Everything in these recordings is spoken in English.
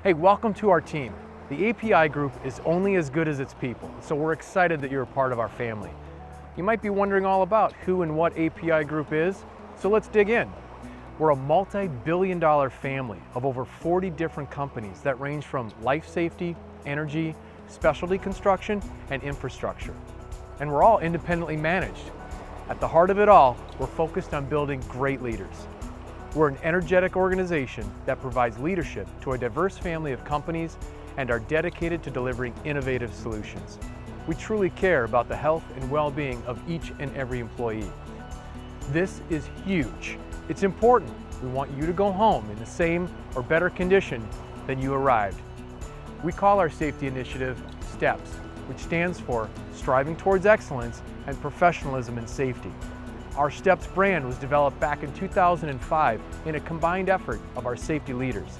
Hey, welcome to our team. The API Group is only as good as its people, so we're excited that you're a part of our family. You might be wondering all about who and what API Group is, so let's dig in. We're a multi-billion-dollar family of over 40 different companies that range from life safety, energy, specialty construction, and infrastructure. And we're all independently managed. At the heart of it all, we're focused on building great leaders. We're an energetic organization that provides leadership to a diverse family of companies and are dedicated to delivering innovative solutions. We truly care about the health and well-being of each and every employee. This is huge. It's important. We want you to go home in the same or better condition than you arrived. We call our safety initiative STEPS, which stands for Striving Towards Excellence and Professionalism in Safety. Our STEPS brand was developed back in 2005 in a combined effort of our safety leaders.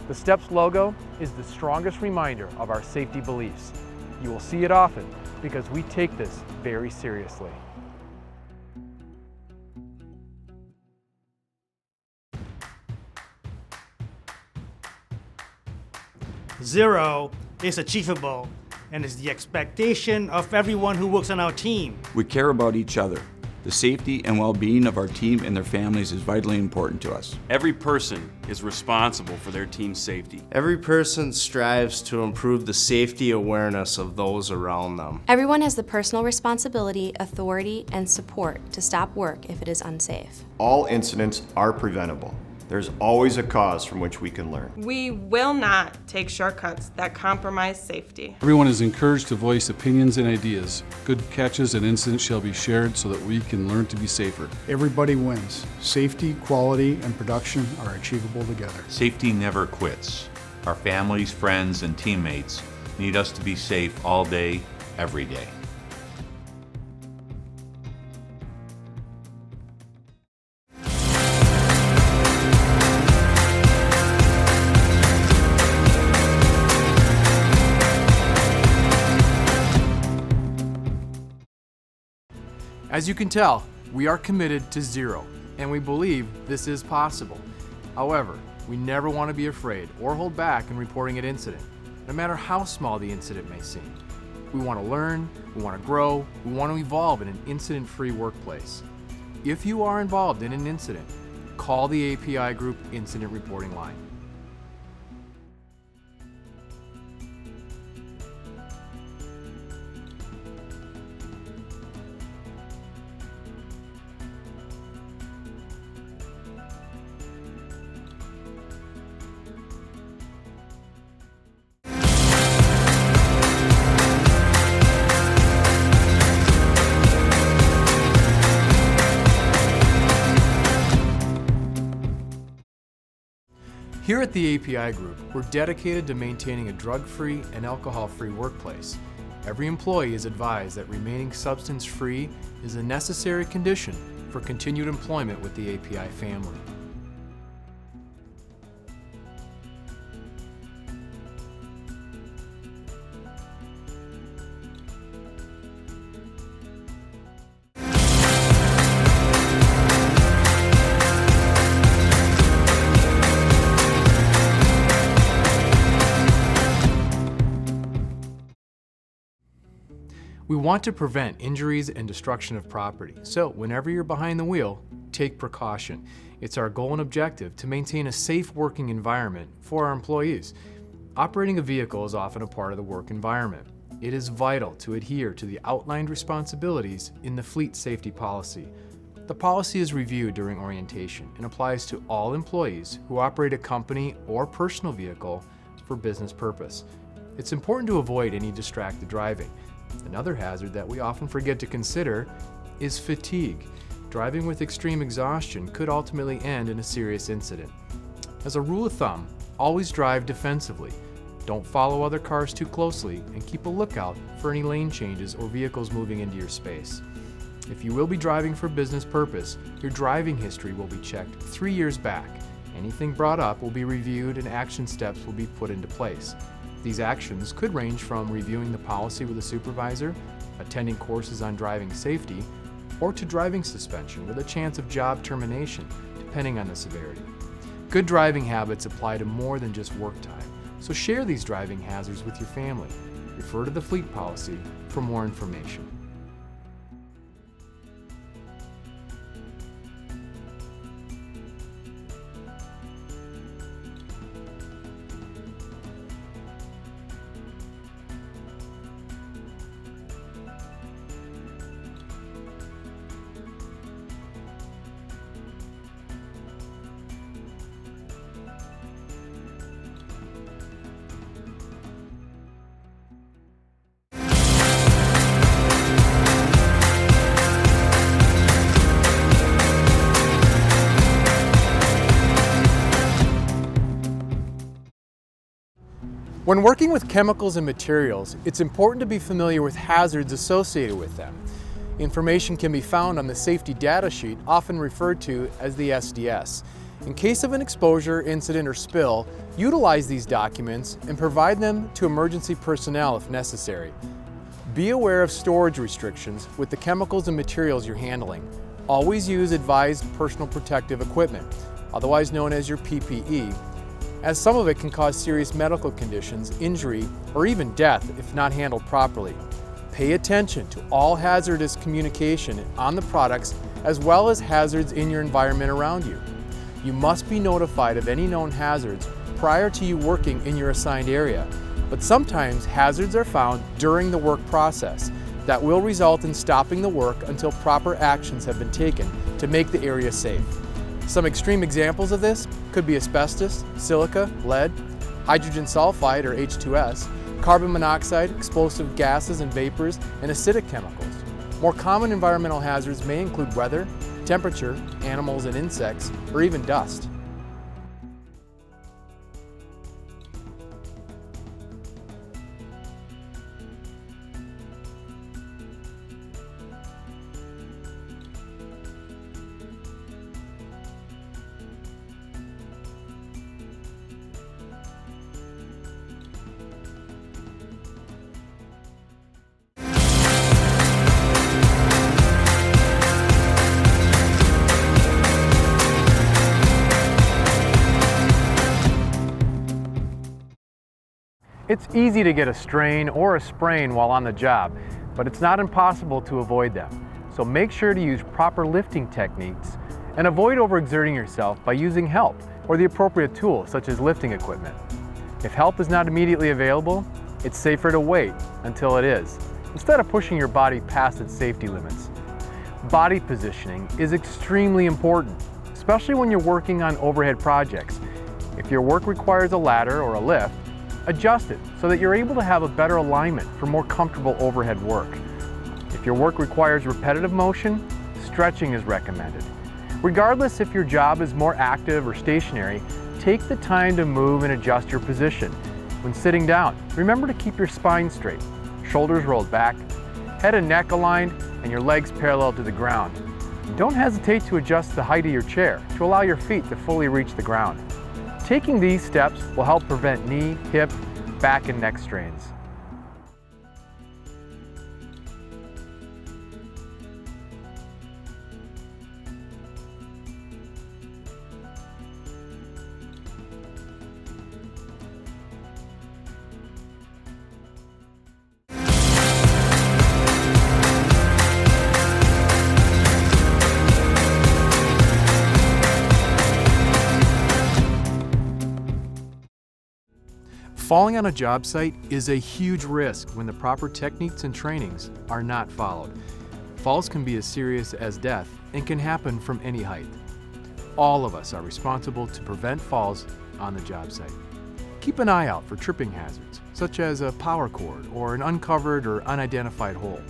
The STEPS logo is the strongest reminder of our safety beliefs. You will see it often because we take this very seriously. Zero is achievable and is the expectation of everyone who works on our team. We care about each other. The safety and well-being of our team and their families is vitally important to us. Every person is responsible for their team's safety. Every person strives to improve the safety awareness of those around them. Everyone has the personal responsibility, authority, and support to stop work if it is unsafe. All incidents are preventable. There's always a cause from which we can learn. We will not take shortcuts that compromise safety. Everyone is encouraged to voice opinions and ideas. Good catches and incidents shall be shared so that we can learn to be safer. Everybody wins. Safety, quality, and production are achievable together. Safety never quits. Our families, friends, and teammates need us to be safe all day, every day. As you can tell, we are committed to zero, and we believe this is possible. However, we never want to be afraid or hold back in reporting an incident, no matter how small the incident may seem. We want to learn, we want to grow, we want to evolve in an incident-free workplace. If you are involved in an incident, call the API Group Incident Reporting Line. Here at the API Group, we're dedicated to maintaining a drug-free and alcohol-free workplace. Every employee is advised that remaining substance-free is a necessary condition for continued employment with the API family. We want to prevent injuries and destruction of property, so whenever you're behind the wheel, take precaution. It's our goal and objective to maintain a safe working environment for our employees. Operating a vehicle is often a part of the work environment. It is vital to adhere to the outlined responsibilities in the fleet safety policy. The policy is reviewed during orientation and applies to all employees who operate a company or personal vehicle for business purpose. It's important to avoid any distracted driving. Another hazard that we often forget to consider is fatigue. Driving with extreme exhaustion could ultimately end in a serious incident. As a rule of thumb, always drive defensively. Don't follow other cars too closely and keep a lookout for any lane changes or vehicles moving into your space. If you will be driving for business purpose, your driving history will be checked 3 years back. Anything brought up will be reviewed and action steps will be put into place. These actions could range from reviewing the policy with a supervisor, attending courses on driving safety, or to driving suspension with a chance of job termination, depending on the severity. Good driving habits apply to more than just work time, So share these driving hazards with your family. Refer to the fleet policy for more information. When working with chemicals and materials, it's important to be familiar with hazards associated with them. Information can be found on the safety data sheet, often referred to as the SDS. In case of an exposure, incident, or spill, utilize these documents and provide them to emergency personnel if necessary. Be aware of storage restrictions with the chemicals and materials you're handling. Always use advised personal protective equipment, otherwise known as your PPE, as some of it can cause serious medical conditions, injury, or even death if not handled properly. Pay attention to all hazardous communication on the products as well as hazards in your environment around you. You must be notified of any known hazards prior to you working in your assigned area, but sometimes hazards are found during the work process that will result in stopping the work until proper actions have been taken to make the area safe. Some extreme examples of this could be asbestos, silica, lead, hydrogen sulfide or H2S, carbon monoxide, explosive gases and vapors, and acidic chemicals. More common environmental hazards may include weather, temperature, animals and insects, or even dust. It's easy to get a strain or a sprain while on the job, but it's not impossible to avoid them. So make sure to use proper lifting techniques and avoid overexerting yourself by using help or the appropriate tools such as lifting equipment. If help is not immediately available, it's safer to wait until it is, instead of pushing your body past its safety limits. Body positioning is extremely important, especially when you're working on overhead projects. If your work requires a ladder or a lift, adjust it so that you're able to have a better alignment for more comfortable overhead work. If your work requires repetitive motion, stretching is recommended. Regardless if your job is more active or stationary, take the time to move and adjust your position. When sitting down, remember to keep your spine straight, shoulders rolled back, head and neck aligned, and your legs parallel to the ground. Don't hesitate to adjust the height of your chair to allow your feet to fully reach the ground. Taking these steps will help prevent knee, hip, back, and neck strains. Falling on a job site is a huge risk when the proper techniques and trainings are not followed. Falls can be as serious as death and can happen from any height. All of us are responsible to prevent falls on the job site. Keep an eye out for tripping hazards, such as a power cord or an uncovered or unidentified hole.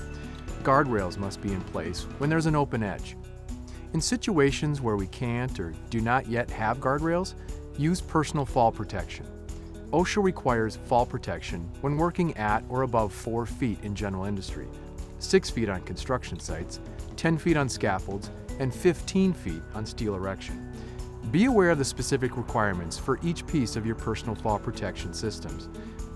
Guardrails must be in place when there's an open edge. In situations where we can't or do not yet have guardrails, use personal fall protection. OSHA requires fall protection when working at or above 4 feet in general industry, 6 feet on construction sites, 10 feet on scaffolds, and 15 feet on steel erection. Be aware of the specific requirements for each piece of your personal fall protection systems.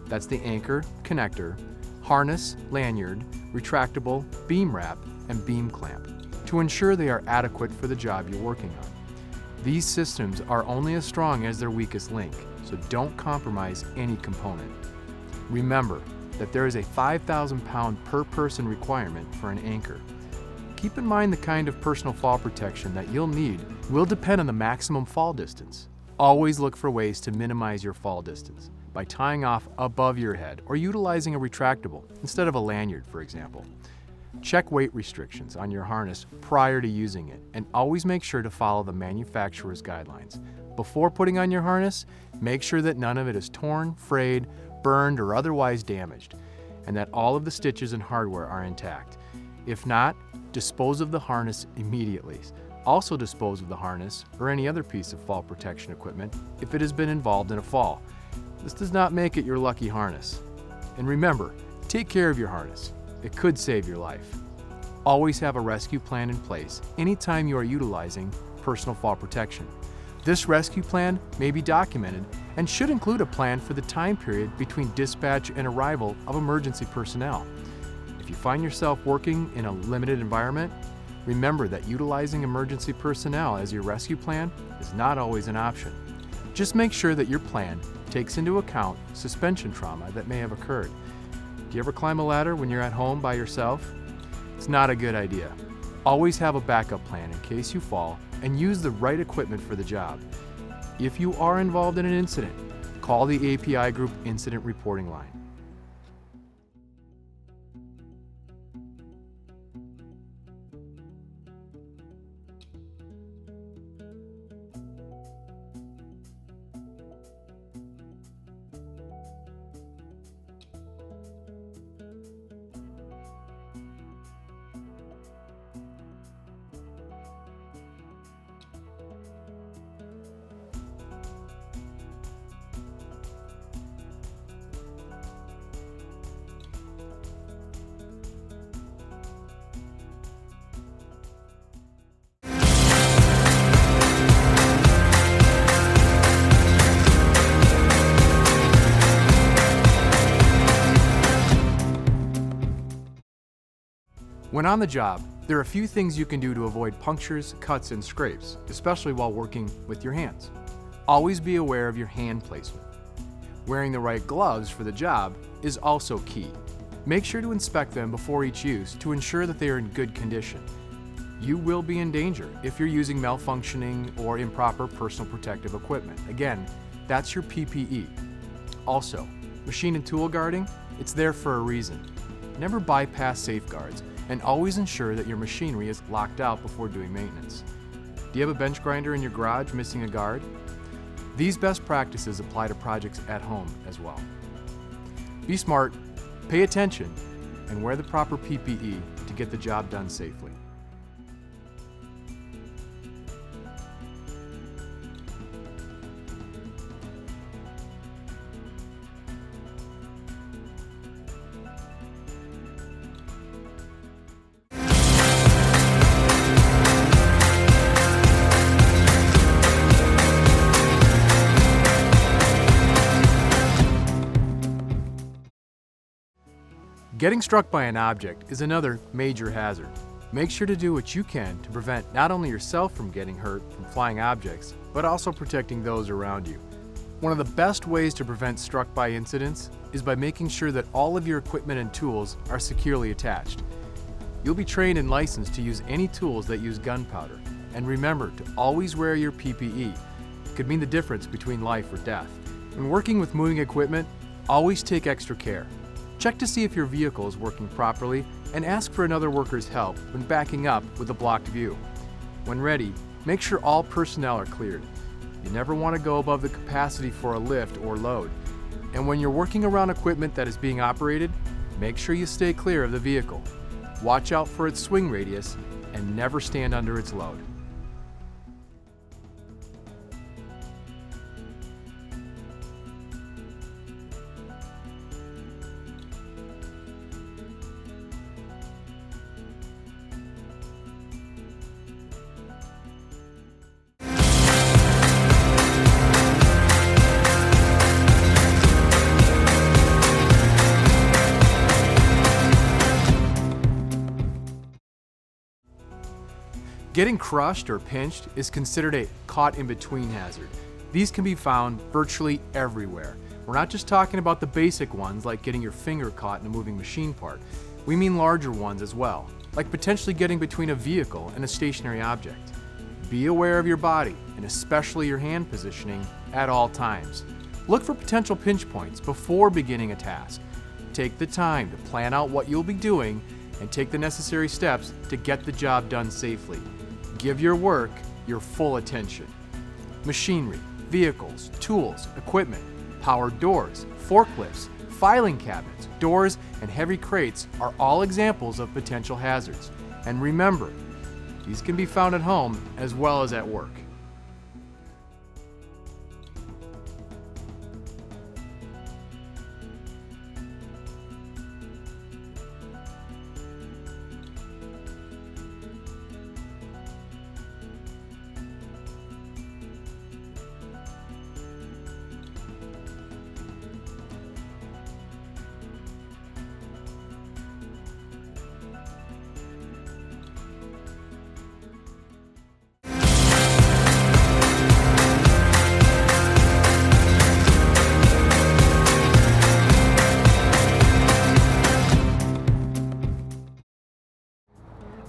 That's the anchor, connector, harness, lanyard, retractable, beam wrap, and beam clamp, to ensure they are adequate for the job you're working on. These systems are only as strong as their weakest link, so don't compromise any component. Remember that there is a 5,000 pound per person requirement for an anchor. Keep in mind the kind of personal fall protection that you'll need will depend on the maximum fall distance. Always look for ways to minimize your fall distance by tying off above your head or utilizing a retractable instead of a lanyard, for example. Check weight restrictions on your harness prior to using it, and always make sure to follow the manufacturer's guidelines. Before putting on your harness, make sure that none of it is torn, frayed, burned, or otherwise damaged, and that all of the stitches and hardware are intact. If not, dispose of the harness immediately. Also dispose of the harness or any other piece of fall protection equipment if it has been involved in a fall. This does not make it your lucky harness. And remember, take care of your harness. It could save your life. Always have a rescue plan in place anytime you are utilizing personal fall protection. This rescue plan may be documented and should include a plan for the time period between dispatch and arrival of emergency personnel. If you find yourself working in a limited environment, remember that utilizing emergency personnel as your rescue plan is not always an option. Just make sure that your plan takes into account suspension trauma that may have occurred. Do you ever climb a ladder when you're at home by yourself? It's not a good idea. Always have a backup plan in case you fall and use the right equipment for the job. If you are involved in an incident, call the API Group Incident Reporting Line. When on the job, there are a few things you can do to avoid punctures, cuts, and scrapes, especially while working with your hands. Always be aware of your hand placement. Wearing the right gloves for the job is also key. Make sure to inspect them before each use to ensure that they are in good condition. You will be in danger if you're using malfunctioning or improper personal protective equipment. Again, that's your PPE. Also, machine and tool guarding, it's there for a reason. Never bypass safeguards, and always ensure that your machinery is locked out before doing maintenance. Do you have a bench grinder in your garage missing a guard? These best practices apply to projects at home as well. Be smart, pay attention, and wear the proper PPE to get the job done safely. Getting struck by an object is another major hazard. Make sure to do what you can to prevent not only yourself from getting hurt from flying objects, but also protecting those around you. One of the best ways to prevent struck by incidents is by making sure that all of your equipment and tools are securely attached. You'll be trained and licensed to use any tools that use gunpowder. And remember to always wear your PPE. It could mean the difference between life or death. When working with moving equipment, always take extra care. Check to see if your vehicle is working properly and ask for another worker's help when backing up with a blocked view. When ready, make sure all personnel are cleared. You never want to go above the capacity for a lift or load. And when you're working around equipment that is being operated, make sure you stay clear of the vehicle. Watch out for its swing radius and never stand under its load. Getting crushed or pinched is considered a caught-in-between hazard. These can be found virtually everywhere. We're not just talking about the basic ones like getting your finger caught in a moving machine part. We mean larger ones as well, like potentially getting between a vehicle and a stationary object. Be aware of your body, and especially your hand positioning, at all times. Look for potential pinch points before beginning a task. Take the time to plan out what you'll be doing and take the necessary steps to get the job done safely. Give your work your full attention. Machinery, vehicles, tools, equipment, powered doors, forklifts, filing cabinets, doors, and heavy crates are all examples of potential hazards. And remember, these can be found at home as well as at work.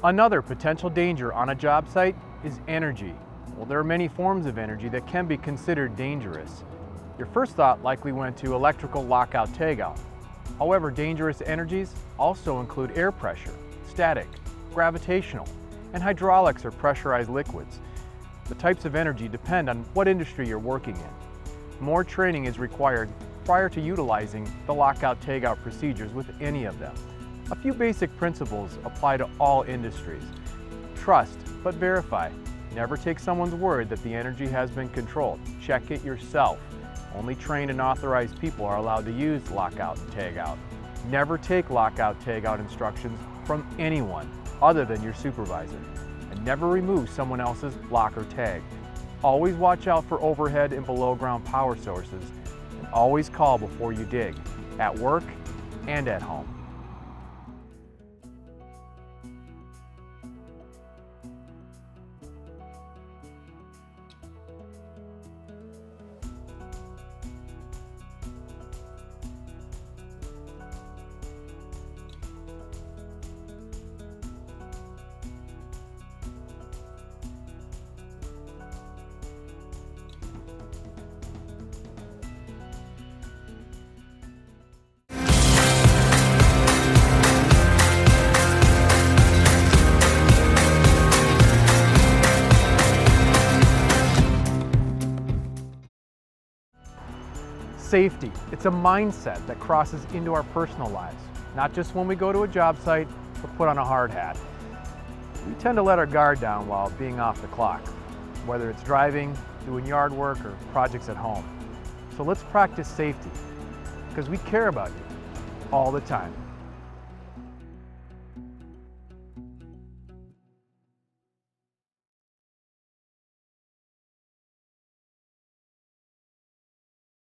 Another potential danger on a job site is energy. Well, there are many forms of energy that can be considered dangerous. Your first thought likely went to electrical lockout-tagout. However, dangerous energies also include air pressure, static, gravitational, and hydraulics or pressurized liquids. The types of energy depend on what industry you're working in. More training is required prior to utilizing the lockout-tagout procedures with any of them. A few basic principles apply to all industries. Trust, but verify. Never take someone's word that the energy has been controlled. Check it yourself. Only trained and authorized people are allowed to use lockout and tagout. Never take lockout tagout instructions from anyone other than your supervisor. And never remove someone else's lock or tag. Always watch out for overhead and below ground power sources. And always call before you dig, at work and at home. Safety. It's a mindset that crosses into our personal lives, not just when we go to a job site or put on a hard hat. We tend to let our guard down while being off the clock, whether it's driving, doing yard work, or projects at home. So let's practice safety, because we care about you all the time.